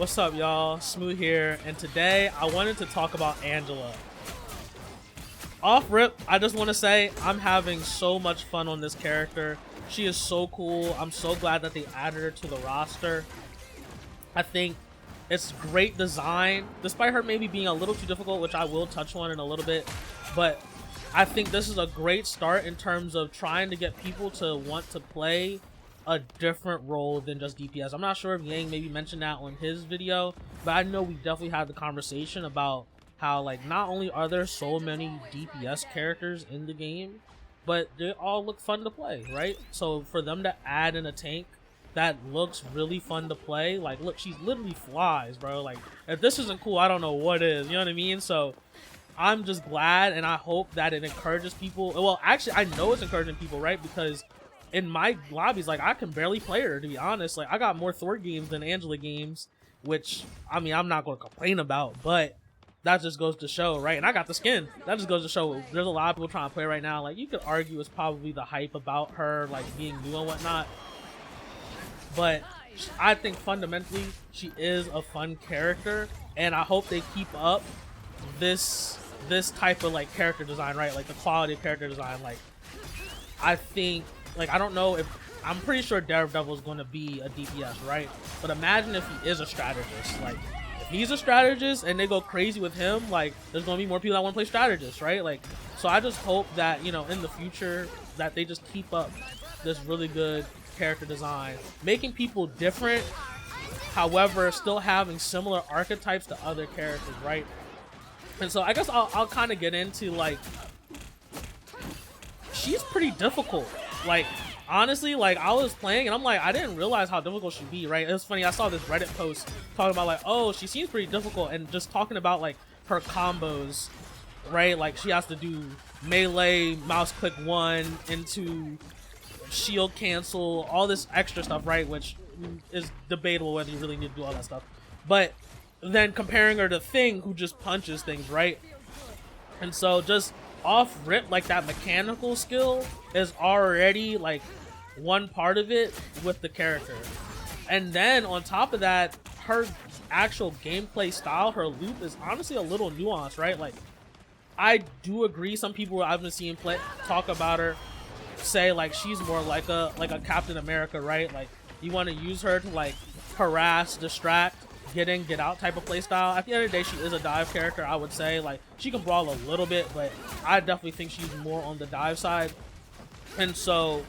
What's up, y'all? Smoo here, and today I wanted to talk about Angela. Off rip, I just want to say I'm having so much fun on this character. She is so cool. I'm so glad that they added her to the roster. I think it's great design, despite her maybe being a little too difficult, which I will touch on in a little bit. But I think this is a great start in terms of trying to get people to want to play a different role than just DPS. I'm not sure if Yang maybe mentioned that on his video, but I know we definitely had the conversation about how, like, not only are there so many DPS characters in the game, but they all look fun to play, right? So for them to add in a tank that looks really fun to play, like, look, she's literally flies, bro. Like, if this isn't cool, I don't know what is, you know what I mean? So I'm just glad, and I hope that it encourages people. Well, actually, I know it's encouraging people, right? Because in my lobbies, like, I can barely play her, to be honest. Like, I got more Thor games than Angela games, which, I mean, I'm not going to complain about, but that just goes to show, right? And I got the skin. That just goes to show there's a lot of people trying to play right now. Like, you could argue it's probably the hype about her, like, being new and whatnot, but I think fundamentally she is a fun character, and I hope they keep up this type of, like, character design, right? Like, the quality of character design. Like, I think, like, I don't know if, I'm pretty sure Daredevil is going to be a DPS, right? But imagine if he is a strategist. Like, if he's a strategist and they go crazy with him, like, there's going to be more people that want to play strategist, right? Like, so I just hope that, you know, in the future that they just keep up this really good character design, making people different, however still having similar archetypes to other characters, right? And so I guess I'll kind of get into, like, she's pretty difficult. Like, honestly, like, I was playing and I'm like, I didn't realize how difficult she'd be, right? It was funny, I saw this Reddit post talking about, like, oh, she seems pretty difficult, and just talking about, like, her combos, right? Like, she has to do melee, mouse click 1 into shield cancel, all this extra stuff, right? Which is debatable whether you really need to do all that stuff. But then comparing her to Thing, who just punches things, right? And so just off rip, like, that mechanical skill is already, like, one part of it with the character. And then on top of that, her actual gameplay style, her loop, is honestly a little nuanced, right? Like, I do agree, some people I've been seeing talk about her say, like, she's more like a Captain America, right? Like, you want to use her to, like, harass, distract, get in, get out type of play style. At the end of the day, she is a dive character, I would say. Like, she can brawl a little bit, but I definitely think she's more on the dive side. And so,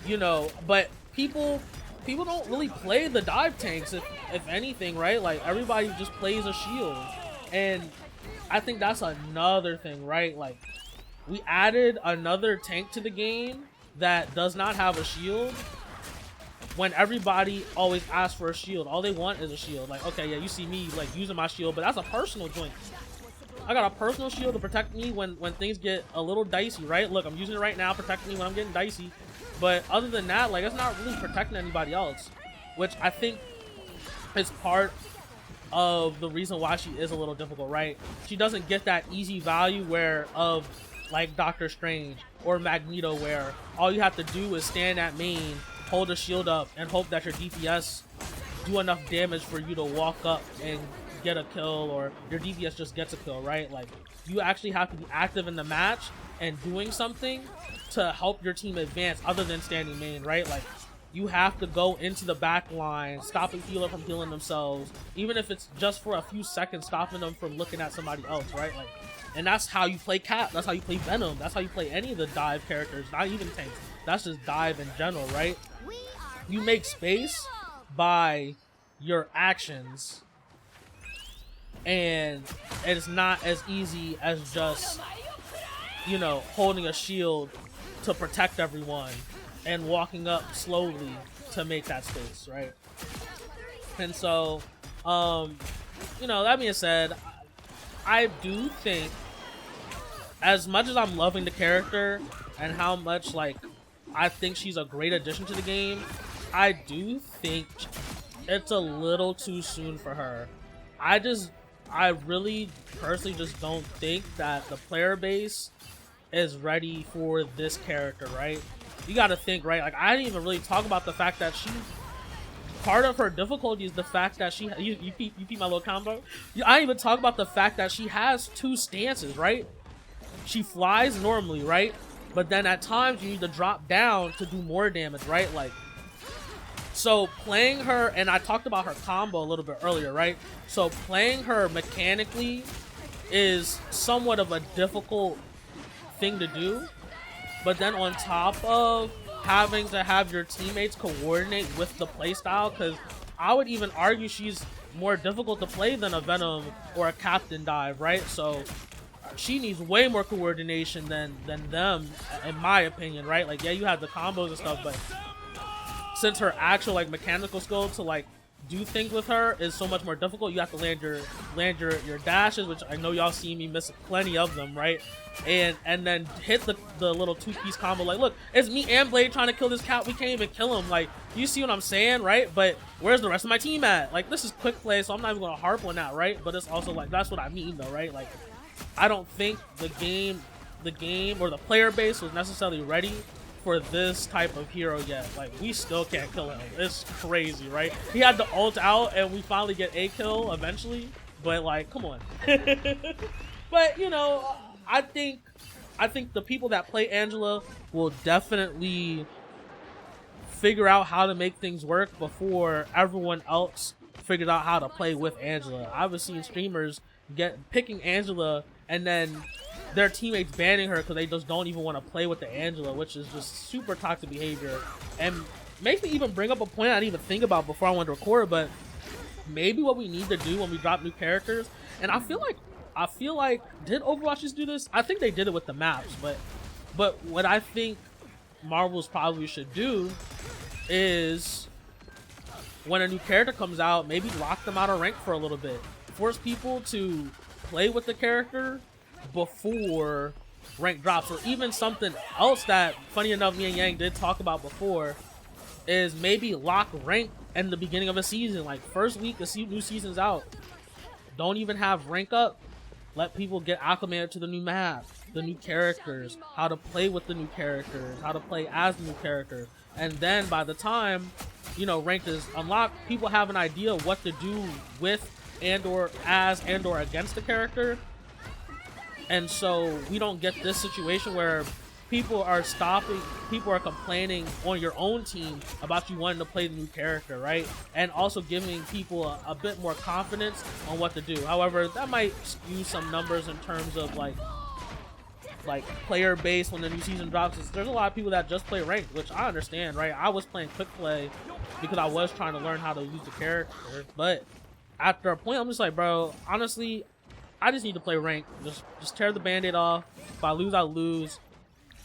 you know, but people don't really play the dive tanks, if anything, right? Like, everybody just plays a shield, and I think that's another thing, right? Like, we added another tank to the game that does not have a shield, when everybody always asks for a shield. All they want is a shield. Like, okay, yeah, you see me, like, using my shield, but that's a personal joint. I got a personal shield to protect me when things get a little dicey, right? Look, I'm using it right now, protecting me when I'm getting dicey. But other than that, like, it's not really protecting anybody else, which I think is part of the reason why she is a little difficult, right? She doesn't get that easy value where of, like, Doctor Strange or Magneto, where all you have to do is stand at main, hold a shield up, and hope that your DPS do enough damage for you to walk up and get a kill, or your DPS just gets a kill, right? Like, you actually have to be active in the match and doing something to help your team advance other than standing main, right? Like, you have to go into the back line, stop a healer from healing themselves, even if it's just for a few seconds, stopping them from looking at somebody else, right? Like, and that's how you play Cap, that's how you play Venom, that's how you play any of the dive characters, not even tanks. That's just dive in general, right? You make space by your actions, and it's not as easy as just, you know, holding a shield to protect everyone and walking up slowly to make that space, right? And so, you know, that being said, I do think, as much as I'm loving the character and how much, like, I think she's a great addition to the game, I do think it's a little too soon for her. I really personally just don't think that the player base is ready for this character, right? You gotta think, right? Like, I didn't even really talk about the fact that part of her difficulty is the fact that you peep my little combo. I didn't even talk about the fact that she has 2 stances, right? She flies normally, right? But then at times you need to drop down to do more damage, right? Like, so playing her, and I talked about her combo a little bit earlier, right? So playing her mechanically is somewhat of a difficult thing to do. But then on top of having to have your teammates coordinate with the playstyle, because I would even argue she's more difficult to play than a Venom or a Captain Dive, right? So she needs way more coordination than them, in my opinion, right? Like, yeah, you have the combos and stuff, but since her actual like mechanical skill to like do things with her is so much more difficult, you have to land your dashes, which I know y'all see me miss plenty of them, right? And then hit the little 2-piece combo. Like, look, it's me and Blade trying to kill this cat. We can't even kill him. Like, you see what I'm saying, right? But where's the rest of my team at? Like, this is quick play, so I'm not even gonna harp on that, right? But it's also like, that's what I mean though, right? Like, I don't think the game or the player base was necessarily ready for this type of hero yet. Like, we still can't kill him. It's crazy, right? He had the ult out and we finally get a kill eventually, but like, come on. But you know, I think the people that play Angela will definitely figure out how to make things work before everyone else figured out how to play with Angela. I was seeing streamers picking Angela and then their teammates banning her because they just don't even want to play with the Angela, which is just super toxic behavior. And makes me even bring up a point I didn't even think about before I went to record, but maybe what we need to do when we drop new characters, and I feel like did Overwatch just do this? I think they did it with the maps, but what I think Marvel's probably should do is when a new character comes out, maybe lock them out of rank for a little bit. Force people to play with the character before rank drops, or even something else that, funny enough, me and Yang did talk about before, is maybe lock rank in the beginning of a season. Like, first week the new season's out, don't even have rank up. Let people get acclimated to the new map, the new characters, how to play with the new characters, how to play as the new characters. And then by the time, you know, rank is unlocked, people have an idea of what to do with and/or as and/or against the character. And so we don't get this situation where people are complaining on your own team about you wanting to play the new character, right? And also giving people a bit more confidence on what to do. However, that might skew some numbers in terms of like player base when the new season drops. There's a lot of people that just play ranked, which I understand, right? I was playing quick play because I was trying to learn how to use the character, but after a point I'm just like, bro, honestly, I just need to play rank. Just tear the band-aid off. If I lose, I lose.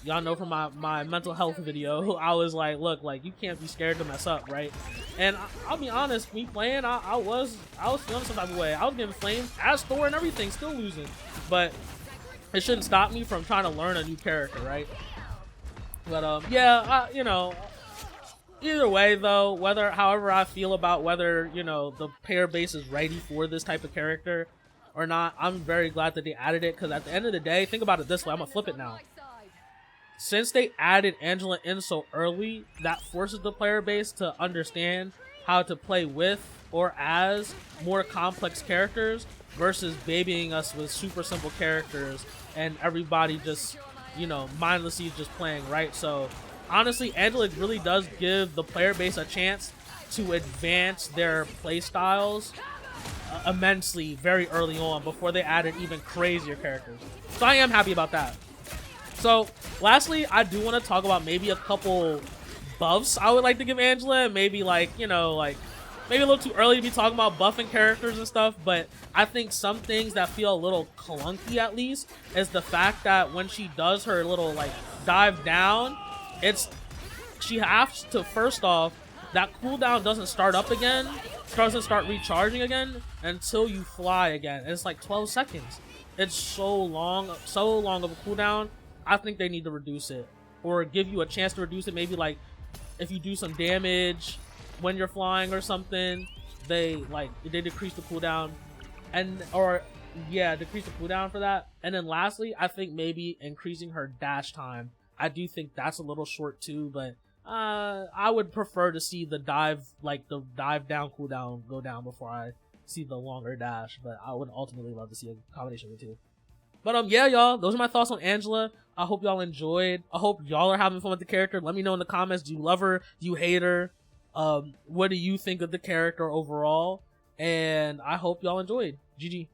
Y'all know from my mental health video, I was like, look, like, you can't be scared to mess up, right? And I'll be honest, me playing, I was feeling some type of way. I was getting flamed as Thor and everything, still losing. But it shouldn't stop me from trying to learn a new character, right? But yeah, you know, either way though, however I feel about whether, you know, the player base is ready for this type of character or not, I'm very glad that they added it, because at the end of the day, think about it this way, I'm gonna flip it now. Since they added Angela in so early, that forces the player base to understand how to play with or as more complex characters versus babying us with super simple characters and everybody just, you know, mindlessly just playing, right? So honestly, Angela really does give the player base a chance to advance their play styles immensely very early on before they added even crazier characters. So I am happy about that. So lastly, I do want to talk about maybe a couple buffs I would like to give Angela. Maybe like, you know, like maybe a little too early to be talking about buffing characters and stuff, but I think some things that feel a little clunky at least is the fact that when she does her little like dive down, she has to, first off, that cooldown doesn't start up again, doesn't start recharging again until you fly again. And it's like 12 seconds. It's so long of a cooldown. I think they need to reduce it, or give you a chance to reduce it. Maybe like if you do some damage when you're flying or something, they decrease the cooldown, decrease the cooldown for that. And then lastly, I think maybe increasing her dash time. I do think that's a little short too, but I would prefer to see the dive, like the dive down cooldown go down before I see the longer dash, but I would ultimately love to see a combination of the two. But yeah, y'all, those are my thoughts on Angela. I hope y'all enjoyed. I hope y'all are having fun with the character. Let me know in the comments. Do you love her? Do you hate her? What do you think of the character overall? And I hope y'all enjoyed. GG.